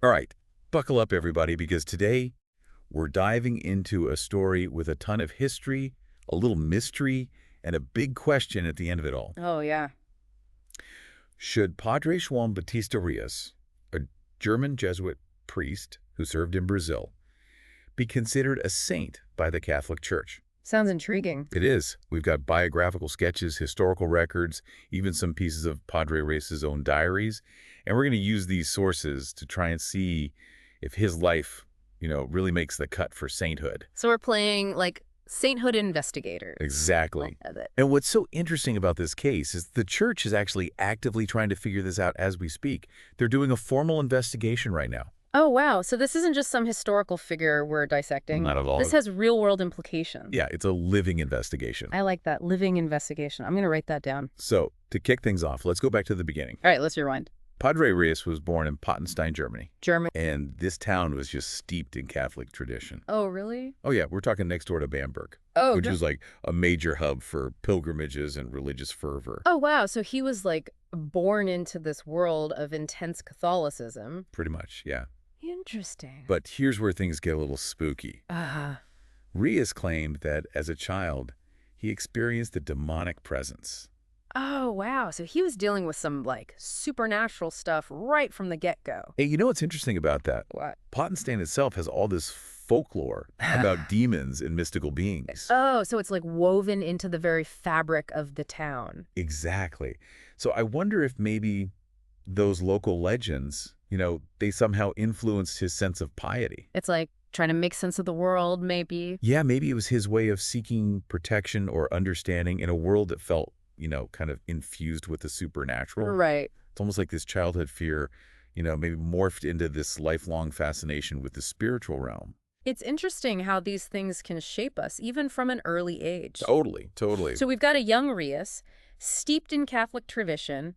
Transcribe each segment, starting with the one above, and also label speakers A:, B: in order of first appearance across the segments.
A: All right, buckle up, everybody, because today we're diving into a story with a ton of history, a little mystery, and a big question at the end of it all.
B: Oh, yeah.
A: Should Padre João Batista Reus, a German Jesuit priest who served in Brazil, be considered a saint by the Catholic Church?
B: Sounds intriguing.
A: It is. We've got biographical sketches, historical records, even some pieces of Padre Reus's own diaries, and we're going to use these sources to try and see if his life, really makes the cut for sainthood.
B: So we're playing, like, sainthood investigators.
A: Exactly.
B: Love it.
A: And what's so interesting about this case is the church is actually actively trying to figure this out as we speak. They're doing a formal investigation right now.
B: Oh, wow. So this isn't just some historical figure we're dissecting.
A: Not at all.
B: This has real-world implications.
A: Yeah, it's a living investigation.
B: I like that. Living investigation. I'm going to write that down.
A: So, to kick things off, let's go back to the beginning.
B: All right, let's rewind.
A: Padre Reus was born in Pottenstein, Germany.
B: German.
A: And this town was just steeped in Catholic tradition.
B: Oh, really?
A: Oh, yeah, we're talking next door to Bamberg,
B: Oh,
A: which was like a major hub for pilgrimages and religious fervor.
B: Oh, wow. So he was, like, born into this world of intense Catholicism.
A: Pretty much, yeah.
B: Interesting.
A: But here's where things get a little spooky. Reus claimed that as a child, he experienced a demonic presence.
B: Oh, wow. So he was dealing with some, like, supernatural stuff right from the get-go.
A: Hey, you know what's interesting about that?
B: What?
A: Pottenstein itself has all this folklore about demons and mystical beings.
B: Oh, so it's, like, woven into the very fabric of the town.
A: Exactly. So I wonder if maybe those local legends, they somehow influenced his sense of piety.
B: It's like trying to make sense of the world, maybe.
A: Yeah, maybe it was his way of seeking protection or understanding in a world that felt, kind of infused with the supernatural.
B: Right.
A: It's almost like this childhood fear, maybe morphed into this lifelong fascination with the spiritual realm.
B: It's interesting how these things can shape us, even from an early age.
A: Totally, totally.
B: So we've got a young Reus, steeped in Catholic tradition,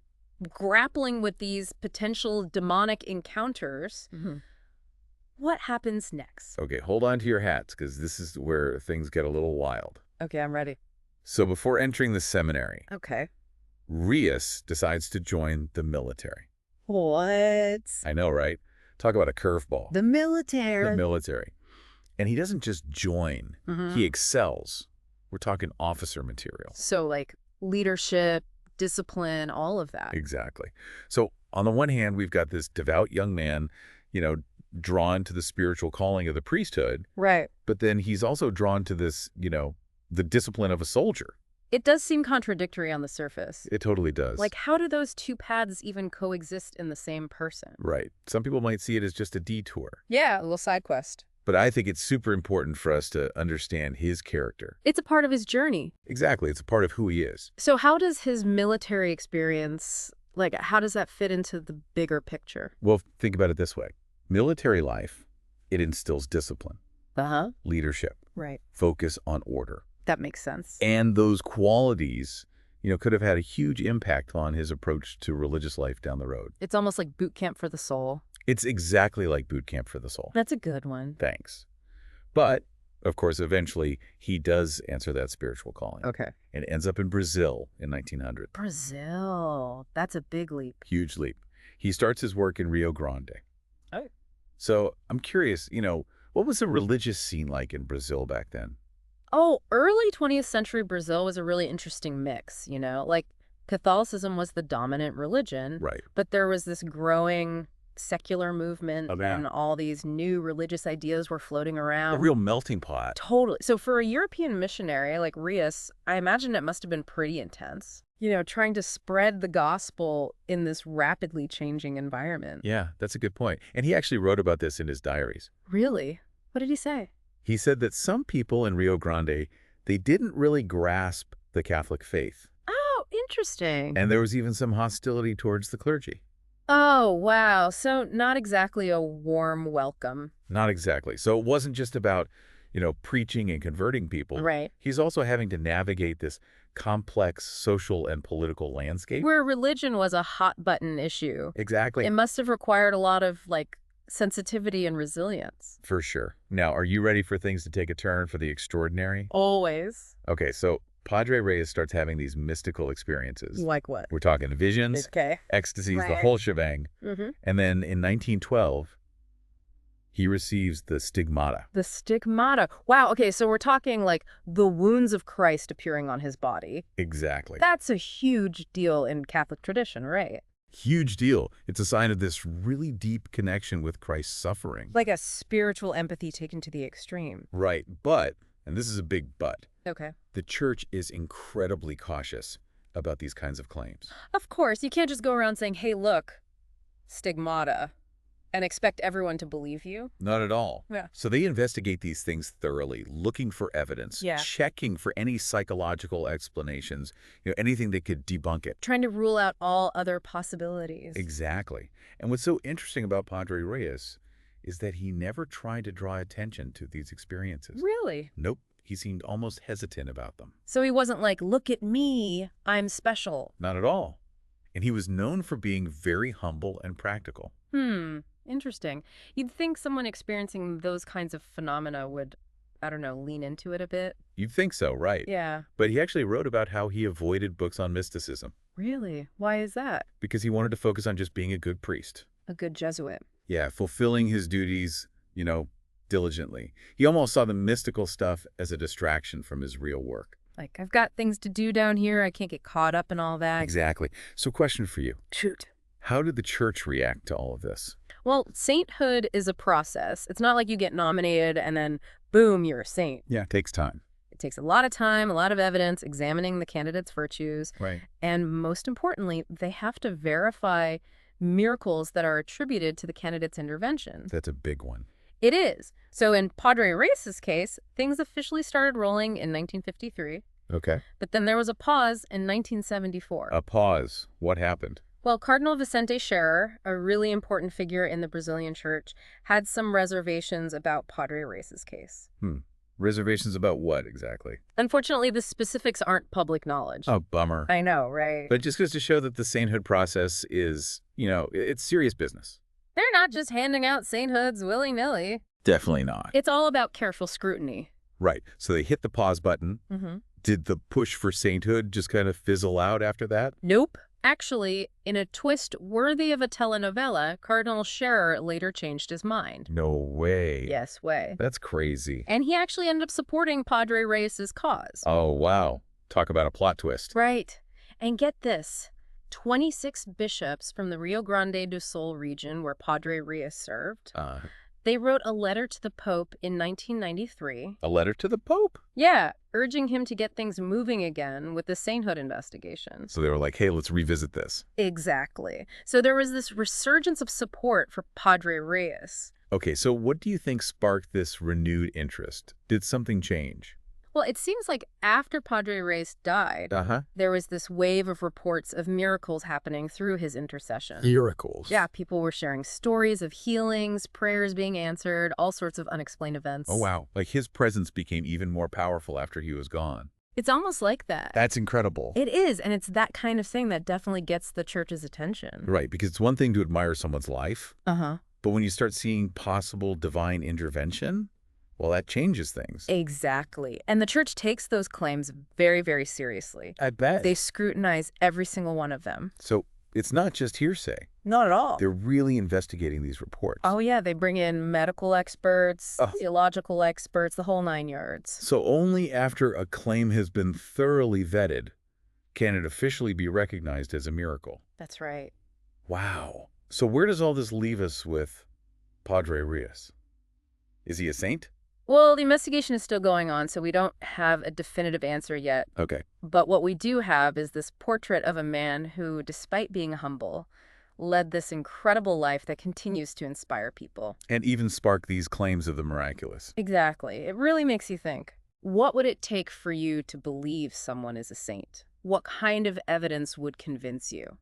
B: grappling with these potential demonic encounters. What happens next?
A: Okay, hold on to your hats, because this is where things get a little wild.
B: Okay, I'm ready.
A: So before entering the seminary,
B: Okay.
A: Reus decides to join the military.
B: What?
A: I know, right? Talk about a curveball.
B: The military.
A: The military. And he doesn't just join, he excels. We're talking officer material.
B: So, like, leadership, discipline, all of that.
A: Exactly. So on the one hand, we've got this devout young man, drawn to the spiritual calling of the priesthood.
B: Right.
A: But then he's also drawn to this, the discipline of a soldier.
B: It does seem contradictory on the surface.
A: It totally does.
B: Like, how do those two paths even coexist in the same person?
A: Right. Some people might see it as just a detour.
B: Yeah, a little side quest.
A: But I think it's super important for us to understand his character.
B: It's a part of his journey.
A: Exactly. It's a part of who he is.
B: So how does his military experience, like, how does that fit into the bigger picture?
A: Well, think about it this way. Military life, it instills discipline, leadership,
B: Right.
A: focus on order.
B: That makes sense.
A: And those qualities, could have had a huge impact on his approach to religious life down the road.
B: It's almost like boot camp for the soul.
A: It's exactly like boot camp for the soul.
B: That's a good one.
A: Thanks. But, of course, eventually he does answer that spiritual calling.
B: Okay.
A: And ends up in Brazil in 1900.
B: Brazil. That's a big leap.
A: Huge leap. He starts his work in Rio Grande.
B: Oh.
A: So I'm curious, what was the religious scene like in Brazil back then?
B: Oh, early 20th century Brazil was a really interesting mix, Like, Catholicism was the dominant religion.
A: Right.
B: But there was this growing secular movement,
A: Oh, yeah.
B: and all these new religious ideas were floating around.
A: A real melting pot.
B: Totally. So for a European missionary like Reus, I imagine it must have been pretty intense. Trying to spread the gospel in this rapidly changing environment.
A: Yeah, that's a good point. And he actually wrote about this in his diaries.
B: Really? What did he say?
A: He said that some people in Rio Grande, they didn't really grasp the Catholic faith.
B: Oh, interesting.
A: And there was even some hostility towards the clergy.
B: Oh, wow. So not exactly a warm welcome.
A: Not exactly. So it wasn't just about, preaching and converting people.
B: Right.
A: He's also having to navigate this complex social and political landscape.
B: Where religion was a hot button issue.
A: Exactly.
B: It must have required a lot of, like, sensitivity and resilience.
A: For sure. Now, are you ready for things to take a turn for the extraordinary?
B: Always.
A: Okay, so Padre Reus starts having these mystical experiences.
B: Like what?
A: We're talking visions,
B: Okay.
A: ecstasies, the
B: Right.
A: whole shebang.
B: Mm-hmm.
A: And then in 1912, He receives the stigmata.
B: The stigmata. Wow, okay, so we're talking like the wounds of Christ appearing on his body.
A: Exactly.
B: That's a huge deal in Catholic tradition, right?
A: Huge deal. It's a sign of this really deep connection with Christ's suffering.
B: Like a spiritual empathy taken to the extreme.
A: Right, but, and this is a big but,
B: Okay.
A: the church is incredibly cautious about these kinds of claims.
B: Of course, you can't just go around saying, hey, look, stigmata, and expect everyone to believe you.
A: Not at all.
B: Yeah.
A: So they investigate these things thoroughly, looking for evidence,
B: Yeah.
A: checking for any psychological explanations, anything that could debunk it.
B: Trying to rule out all other possibilities.
A: Exactly. And what's so interesting about Padre Reus is that he never tried to draw attention to these experiences.
B: Really?
A: Nope. He seemed almost hesitant about them.
B: So he wasn't like, look at me, I'm special.
A: Not at all. And he was known for being very humble and practical.
B: Interesting. You'd think someone experiencing those kinds of phenomena would, I don't know, lean into it a bit.
A: You'd think so, right?
B: Yeah.
A: But he actually wrote about how he avoided books on mysticism
B: Really? Why is that?
A: because he wanted to focus on just being a good priest.
B: A good Jesuit.
A: Yeah, fulfilling his duties, diligently. He almost saw the mystical stuff as a distraction from his real work.
B: Like, I've got things to do down here. I can't get caught up in all that.
A: Exactly. So question for you.
B: Shoot.
A: How did the church react to all of this?
B: Well, sainthood is a process. It's not like you get nominated and then, boom, you're a saint.
A: Yeah, it takes time.
B: It takes a lot of time, a lot of evidence, examining the candidate's virtues.
A: Right.
B: And most importantly, they have to verify miracles that are attributed to the candidate's intervention.
A: That's a big one.
B: It is. So in Padre Reus' case, things officially started rolling in 1953,
A: Okay.
B: but then there was a pause in 1974.
A: A pause. What happened?
B: Well, Cardinal Vicente Scherer, a really important figure in the Brazilian church, had some reservations about Padre Reus' case.
A: Reservations about what exactly?
B: Unfortunately, the specifics aren't public knowledge.
A: Oh, bummer.
B: I know, right?
A: But it just goes to show that the sainthood process is, it's serious business.
B: They're not just handing out sainthoods willy-nilly.
A: Definitely not.
B: It's all about careful scrutiny.
A: Right. So they hit the pause button. Did the push for sainthood just kind of fizzle out after that?
B: Nope. Actually, in a twist worthy of a telenovela, Cardinal Scherer later changed his mind.
A: No way.
B: Yes, way.
A: That's crazy.
B: And he actually ended up supporting Padre Reus' cause.
A: Oh, wow. Talk about a plot twist.
B: Right. And get this. 26 bishops from the Rio Grande do Sul region where Padre Reus served, they wrote a letter to the Pope in 1993.
A: A letter to the Pope?
B: Yeah, urging him to get things moving again with the sainthood investigation.
A: So they were like, hey, let's revisit this.
B: Exactly. So there was this resurgence of support for Padre Reus.
A: Okay, so what do you think sparked this renewed interest? Did something change?
B: Well, it seems like after Padre Reus died, there was this wave of reports of miracles happening through his intercession.
A: Miracles?
B: Yeah, people were sharing stories of healings, prayers being answered, all sorts of unexplained events.
A: Oh, wow. Like his presence became even more powerful after he was gone.
B: It's almost like that.
A: That's incredible.
B: It is, and it's that kind of thing that definitely gets the church's attention.
A: Right, because it's one thing to admire someone's life,
B: Uh-huh.
A: but when you start seeing possible divine intervention, well, that changes things.
B: Exactly. And the church takes those claims very, very seriously.
A: I bet.
B: They scrutinize every single one of them.
A: So it's not just hearsay.
B: Not at all.
A: They're really investigating these reports.
B: Oh, yeah. They bring in medical experts, theological experts, the whole 9 yards.
A: So only after a claim has been thoroughly vetted can it officially be recognized as a miracle.
B: That's right.
A: Wow. So where does all this leave us with Padre Reus? Is he a saint?
B: Well, the investigation is still going on, so we don't have a definitive answer yet.
A: Okay.
B: But what we do have is this portrait of a man who, despite being humble, led this incredible life that continues to inspire people.
A: And even spark these claims of the miraculous.
B: Exactly. It really makes you think. What would it take for you to believe someone is a saint? What kind of evidence would convince you?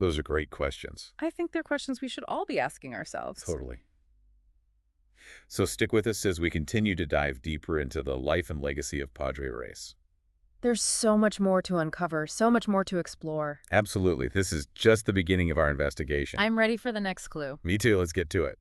A: Those are great questions.
B: I think they're questions we should all be asking ourselves.
A: Totally. So stick with us as we continue to dive deeper into the life and legacy of Padre Reus.
B: There's so much more to uncover, so much more to explore.
A: Absolutely. This is just the beginning of our investigation.
B: I'm ready for the next clue.
A: Me too. Let's get to it.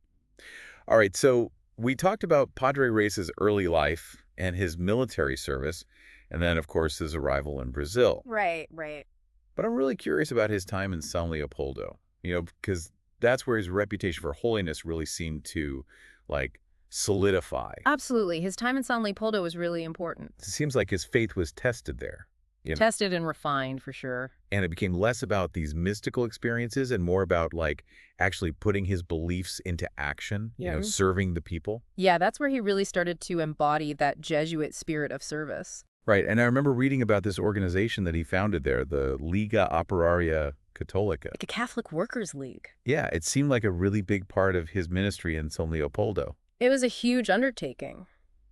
A: All right. So we talked about Padre Reus' early life and his military service, and then, of course, his arrival in Brazil.
B: Right, right.
A: But I'm really curious about his time in San Leopoldo, because that's where his reputation for holiness really seemed to like, solidify.
B: Absolutely. His time in San Leopoldo was really important.
A: It seems like his faith was tested there.
B: Tested and refined, for sure.
A: And it became less about these mystical experiences and more about, like, actually putting his beliefs into action, serving the people.
B: Yeah, that's where he really started to embody that Jesuit spirit of service.
A: Right, and I remember reading about this organization that he founded there, the Liga Operaria Católica.
B: Like a Catholic Workers' League.
A: Yeah, it seemed like a really big part of his ministry in San Leopoldo.
B: It was a huge undertaking.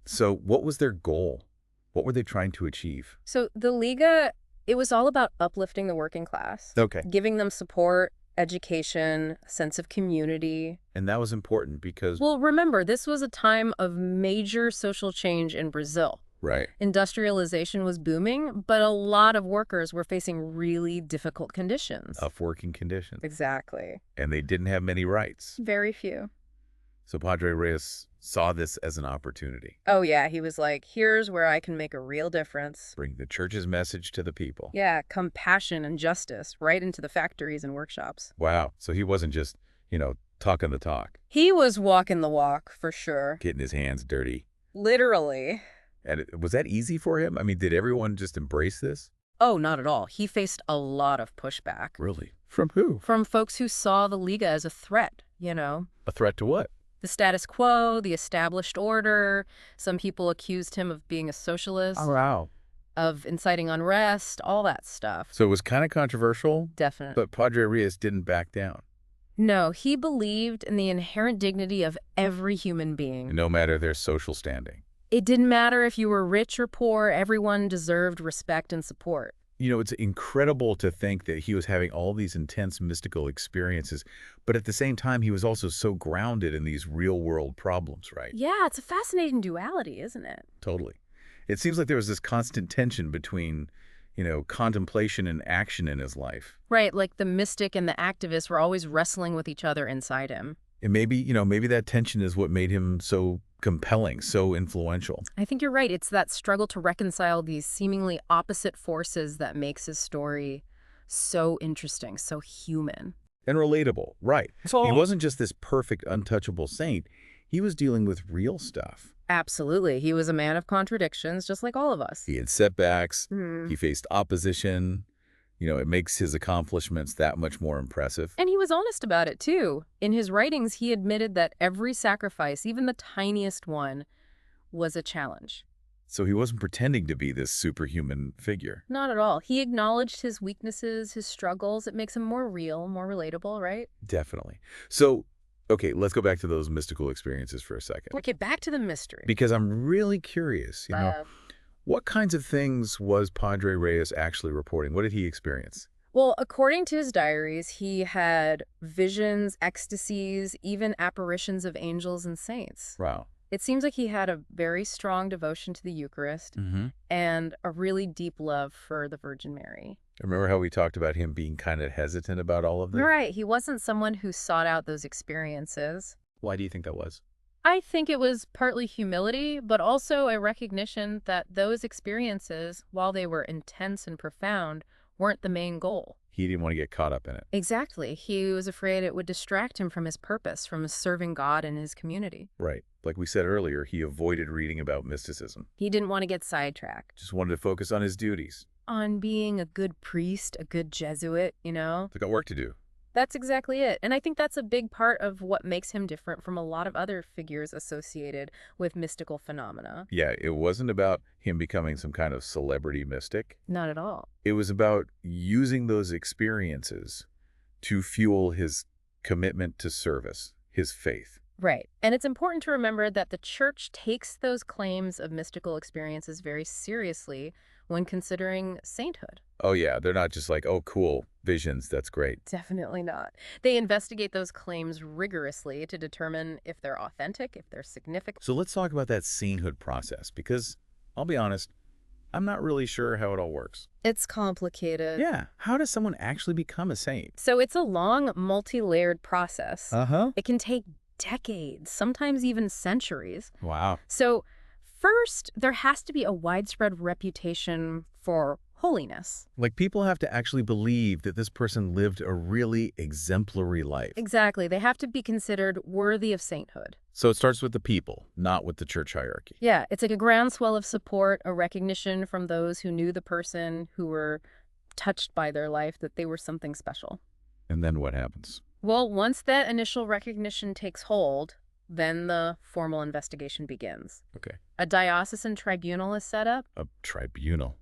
A: So what was their goal? What were they trying to achieve?
B: So the Liga, it was all about uplifting the working class.
A: Okay.
B: Giving them support, education, a sense of community.
A: And that was important because...
B: Well, remember, this was a time of major social change in Brazil.
A: Right.
B: Industrialization was booming, but a lot of workers were facing really difficult conditions.
A: Tough working conditions.
B: Exactly.
A: And they didn't have many rights.
B: Very few.
A: So Padre Reus saw this as an opportunity.
B: Oh, yeah. He was like, here's where I can make a real difference.
A: Bring the church's message to the people.
B: Yeah, compassion and justice right into the factories and workshops.
A: Wow. So he wasn't just, talking the talk.
B: He was walking the walk, for sure.
A: Getting his hands dirty.
B: Literally.
A: And was that easy for him? I mean, did everyone just embrace this?
B: Oh, not at all. He faced a lot of pushback.
A: Really? From who?
B: From folks who saw the Liga as a threat,
A: A threat to what?
B: The status quo, the established order. Some people accused him of being a socialist.
A: Oh, wow.
B: Of inciting unrest, all that stuff.
A: So it was kind of controversial?
B: Definitely.
A: But Padre Reus didn't back down.
B: No, he believed in the inherent dignity of every human being.
A: No matter their social standing.
B: It didn't matter if you were rich or poor, everyone deserved respect and support.
A: It's incredible to think that he was having all these intense mystical experiences, but at the same time, he was also so grounded in these real-world problems, right?
B: Yeah, it's a fascinating duality, isn't it?
A: Totally. It seems like there was this constant tension between, contemplation and action in his life.
B: Right, like the mystic and the activist were always wrestling with each other inside him.
A: And maybe that tension is what made him so compelling, so influential.
B: I think you're right. It's that struggle to reconcile these seemingly opposite forces that makes his story so interesting, so human.
A: And relatable, right. He wasn't just this perfect, untouchable saint. He was dealing with real stuff.
B: Absolutely. He was a man of contradictions, just like all of us.
A: He had setbacks. He faced opposition. It makes his accomplishments that much more impressive.
B: And he was honest about it, too. In his writings, he admitted that every sacrifice, even the tiniest one, was a challenge.
A: So he wasn't pretending to be this superhuman figure.
B: Not at all. He acknowledged his weaknesses, his struggles. It makes him more real, more relatable, right?
A: Definitely. So, okay, let's go back to those mystical experiences for a second.
B: Okay, back to the mystery.
A: Because I'm really curious, what kinds of things was Padre Reus actually reporting? What did he experience?
B: Well, according to his diaries, he had visions, ecstasies, even apparitions of angels and saints.
A: Wow.
B: It seems like he had a very strong devotion to the Eucharist and a really deep love for the Virgin Mary.
A: Remember how we talked about him being kind of hesitant about all of this?
B: Right. He wasn't someone who sought out those experiences.
A: Why do you think that was?
B: I think it was partly humility, but also a recognition that those experiences, while they were intense and profound, weren't the main goal.
A: He didn't want to get caught up in it.
B: Exactly. He was afraid it would distract him from his purpose, from serving God and his community.
A: Right. Like we said earlier, he avoided reading about mysticism.
B: He didn't want to get sidetracked.
A: Just wanted to focus on his duties.
B: On being a good priest, a good Jesuit,
A: They got work to do.
B: That's exactly it. And I think that's a big part of what makes him different from a lot of other figures associated with mystical phenomena.
A: Yeah, it wasn't about him becoming some kind of celebrity mystic.
B: Not at all.
A: It was about using those experiences to fuel his commitment to service, his faith.
B: Right. And it's important to remember that the church takes those claims of mystical experiences very seriously when considering sainthood.
A: Oh, yeah. They're not just like, oh, cool, visions, that's great.
B: Definitely not. They investigate those claims rigorously to determine if they're authentic, if they're significant.
A: So let's talk about that sainthood process, because I'll be honest, I'm not really sure how it all works.
B: It's complicated.
A: Yeah. How does someone actually become a saint?
B: So it's a long, multi-layered process.
A: Uh-huh.
B: It can take decades, sometimes even centuries.
A: Wow.
B: So first, there has to be a widespread reputation for holiness.
A: Like, people have to actually believe that this person lived a really exemplary life.
B: Exactly. They have to be considered worthy of sainthood.
A: So it starts with the people, not with the church hierarchy.
B: Yeah, it's like a groundswell of support, a recognition from those who knew the person, who were touched by their life, that they were something special.
A: And then what happens?
B: Well, once that initial recognition takes hold, then the formal investigation begins.
A: Okay.
B: A diocesan tribunal is set up.
A: A tribunal.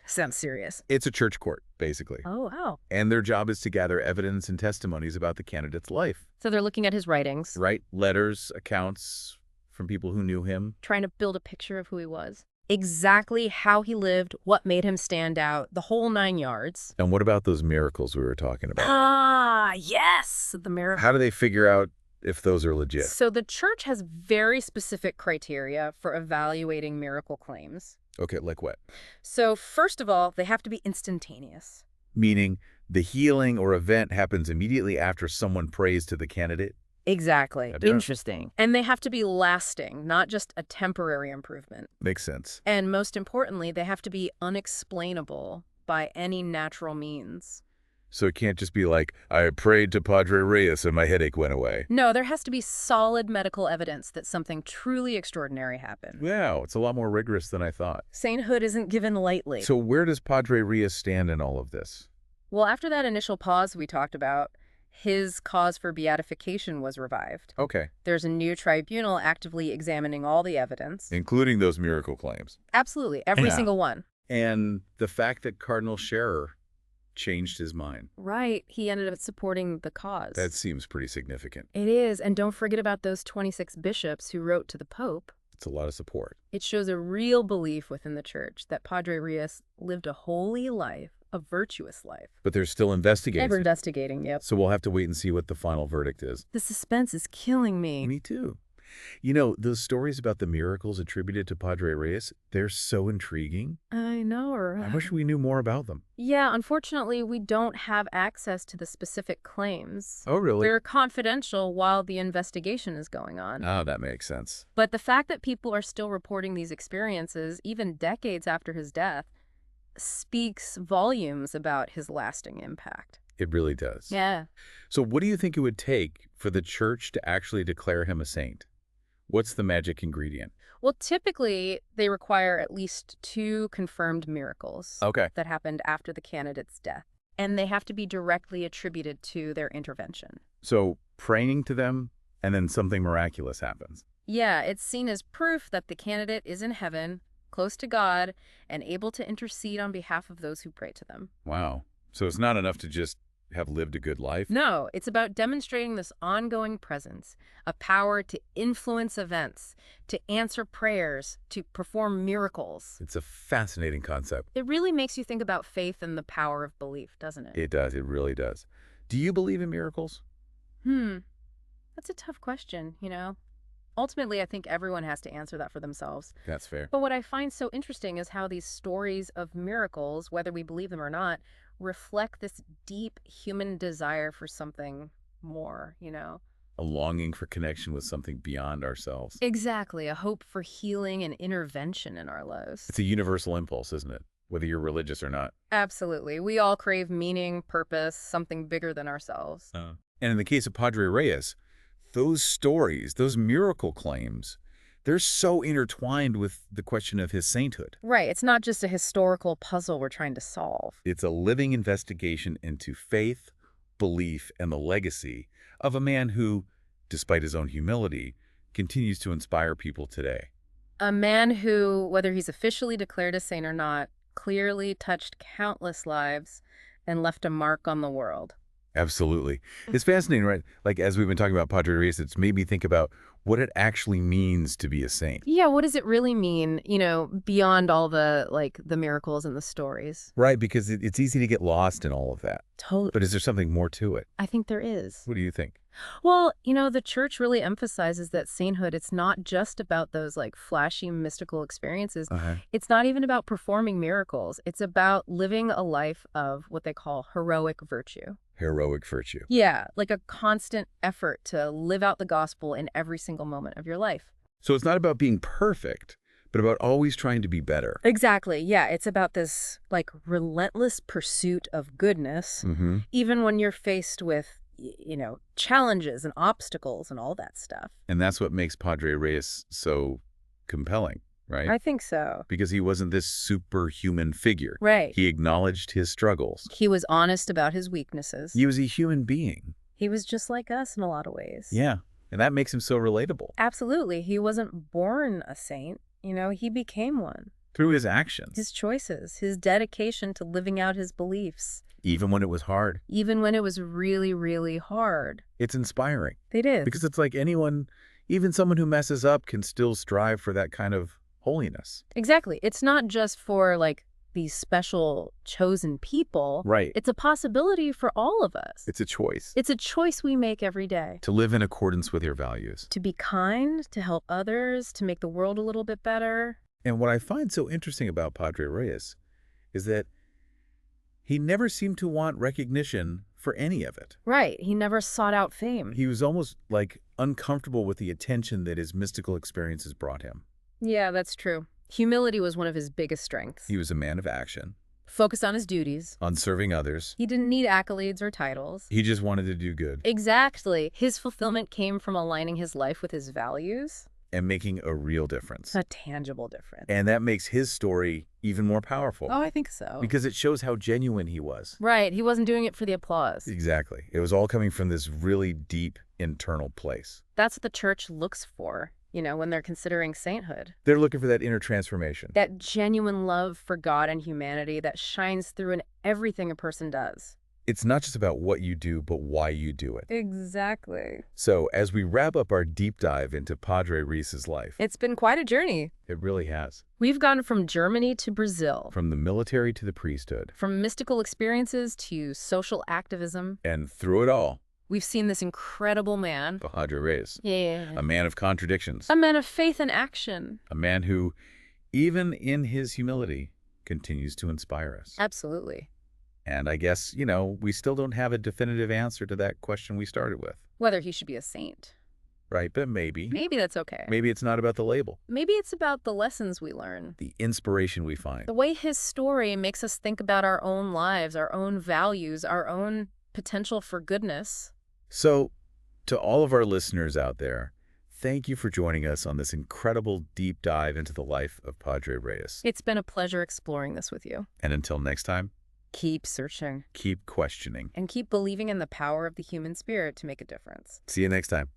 B: Sounds serious.
A: It's a church court, basically.
B: Oh, wow.
A: And their job is to gather evidence and testimonies about the candidate's life.
B: So they're looking at his writings,
A: Right? Letters, accounts from people who knew him.
B: trying to build a picture of who he was. Exactly how he lived, what made him stand out, the whole 9 yards.
A: And what about those miracles we were talking about?
B: Ah, yes! The miracle.
A: How do they figure out if those are legit?
B: So the church has very specific criteria for evaluating miracle claims.
A: Okay, like what?
B: So first of all, they have to be instantaneous.
A: Meaning the healing or event happens immediately after someone prays to the candidate?
B: Exactly.
C: Interesting.
B: And they have to be lasting, not just a temporary improvement.
A: Makes sense.
B: And most importantly, they have to be unexplainable by any natural means.
A: So it can't just be like, I prayed to Padre Reus and my headache went away.
B: No, there has to be solid medical evidence that something truly extraordinary happened.
A: Wow, it's a lot more rigorous than I thought.
B: Sainthood isn't given lightly.
A: So where does Padre Reus stand in all of this?
B: Well, after that initial pause we talked about, his cause for beatification was revived.
A: Okay.
B: There's a new tribunal actively examining all the evidence.
A: Including those miracle claims.
B: Absolutely, every
A: Yeah.
B: single one.
A: And the fact that Cardinal Scherer changed his mind.
B: Right, he ended up supporting the cause.
A: That seems pretty significant.
B: It is, and don't forget about those 26 bishops who wrote to the Pope.
A: It's a lot of support.
B: It shows a real belief within the church that Padre Reus lived a holy life, a virtuous life.
A: But they're still investigating.
B: Ever investigating, yep.
A: So we'll have to wait and see what the final verdict is.
B: The suspense is killing me.
A: Me too. You know, those stories about the miracles attributed to Padre Reus, they're so intriguing.
B: I know, right?
A: I wish we knew more about them.
B: Yeah, unfortunately, we don't have access to the specific claims.
A: Oh, really?
B: They're confidential while the investigation is going on.
A: Oh, that makes sense.
B: But the fact that people are still reporting these experiences, even decades after his death, speaks volumes about his lasting impact.
A: It really does.
B: Yeah.
A: So what do you think it would take for the church to actually declare him a saint? What's the magic ingredient?
B: Well, typically, they require at least 2 confirmed miracles
A: Okay.
B: that happened after the candidate's death. And they have to be directly attributed to their intervention.
A: So praying to them and then something miraculous happens.
B: Yeah, it's seen as proof that the candidate is in heaven, close to God, and able to intercede on behalf of those who pray to them.
A: Wow. So it's not enough to just have lived a good life?
B: No, it's about demonstrating this ongoing presence, a power to influence events, to answer prayers, to perform miracles.
A: It's a fascinating concept.
B: It really makes you think about faith and the power of belief, doesn't it?
A: It does. It really does. Do you believe in miracles?
B: That's a tough question, you know? Ultimately, I think everyone has to answer that for themselves.
A: That's fair.
B: But what I find so interesting is how these stories of miracles, whether we believe them or not, reflect this deep human desire for something more, you know?
A: A longing for connection with something beyond ourselves.
B: Exactly, a hope for healing and intervention in our lives.
A: It's a universal impulse, isn't it? Whether you're religious or not.
B: Absolutely. We all crave meaning, purpose, something bigger than ourselves.
A: And in the case of Padre Reus, those stories, those miracle claims, they're so intertwined with the question of his sainthood.
B: Right. It's not just a historical puzzle we're trying to solve.
A: It's a living investigation into faith, belief, and the legacy of a man who, despite his own humility, continues to inspire people today.
B: A man who, whether he's officially declared a saint or not, clearly touched countless lives and left a mark on the world.
A: Absolutely. It's fascinating, right? Like, as we've been talking about Padre Reus, it's made me think about what it actually means to be a saint.
B: Yeah, what does it really mean, you know, beyond all the, the miracles and the stories?
A: Right, because it's easy to get lost in all of that.
B: Totally.
A: But is there something more to it?
B: I think there is.
A: What do you think?
B: Well, you know, the church really emphasizes that sainthood, it's not just about those flashy mystical experiences. It's not even about performing miracles. It's about living a life of what they call heroic virtue.
A: Heroic virtue.
B: Yeah, like a constant effort to live out the gospel in every single moment of your life.
A: So it's not about being perfect, but about always trying to be better.
B: Exactly. Yeah, it's about this like relentless pursuit of goodness, even when you're faced with, challenges and obstacles and all that stuff.
A: And that's what makes Padre Reus so compelling, right?
B: I think so.
A: Because he wasn't this superhuman figure.
B: Right.
A: He acknowledged his struggles.
B: He was honest about his weaknesses.
A: He was a human being.
B: He was just like us in a lot of ways.
A: Yeah, and that makes him so relatable.
B: Absolutely. He wasn't born a saint. He became one.
A: Through his actions.
B: His choices, his dedication to living out his beliefs.
A: Even when it was hard.
B: Even when it was really, really hard.
A: It's inspiring.
B: It is.
A: Because it's like anyone, even someone who messes up, can still strive for that kind of holiness.
B: Exactly. It's not just for, these special chosen people.
A: Right.
B: It's a possibility for all of us.
A: It's a choice.
B: It's a choice we make every day.
A: To live in accordance with your values.
B: To be kind, to help others, to make the world a little bit better.
A: And what I find so interesting about Padre Reus is that he never seemed to want recognition for any of it.
B: Right. He never sought out fame.
A: He was almost uncomfortable with the attention that his mystical experiences brought him.
B: Yeah, that's true. Humility was one of his biggest strengths.
A: He was a man of action.
B: Focused on his duties.
A: On serving others.
B: He didn't need accolades or titles.
A: He just wanted to do good.
B: Exactly. His fulfillment came from aligning his life with his values.
A: And making a real difference.
B: A tangible difference.
A: And that makes his story even more powerful.
B: Oh, I think so.
A: Because it shows how genuine he was.
B: Right. He wasn't doing it for the applause.
A: Exactly. It was all coming from this really deep internal place.
B: That's what the church looks for, when they're considering sainthood.
A: They're looking for that inner transformation.
B: That genuine love for God and humanity that shines through in everything a person does.
A: It's not just about what you do, but why you do it.
B: Exactly.
A: So, as we wrap up our deep dive into Padre Reus's life...
B: It's been quite a journey.
A: It really has.
B: We've gone from Germany to Brazil.
A: From the military to the priesthood.
B: From mystical experiences to social activism.
A: And through it all...
B: we've seen this incredible man.
A: Padre Reus.
B: Yeah.
A: A man of contradictions.
B: A man of faith and action.
A: A man who, even in his humility, continues to inspire us.
B: Absolutely.
A: And I guess, we still don't have a definitive answer to that question we started with.
B: Whether he should be a saint.
A: Right, but maybe.
B: Maybe that's okay.
A: Maybe it's not about the label.
B: Maybe it's about the lessons we learn.
A: The inspiration we find.
B: The way his story makes us think about our own lives, our own values, our own potential for goodness.
A: So, to all of our listeners out there, thank you for joining us on this incredible deep dive into the life of Padre Reus.
B: It's been a pleasure exploring this with you.
A: And until next time,
B: keep searching.
A: Keep questioning.
B: And keep believing in the power of the human spirit to make a difference.
A: See you next time.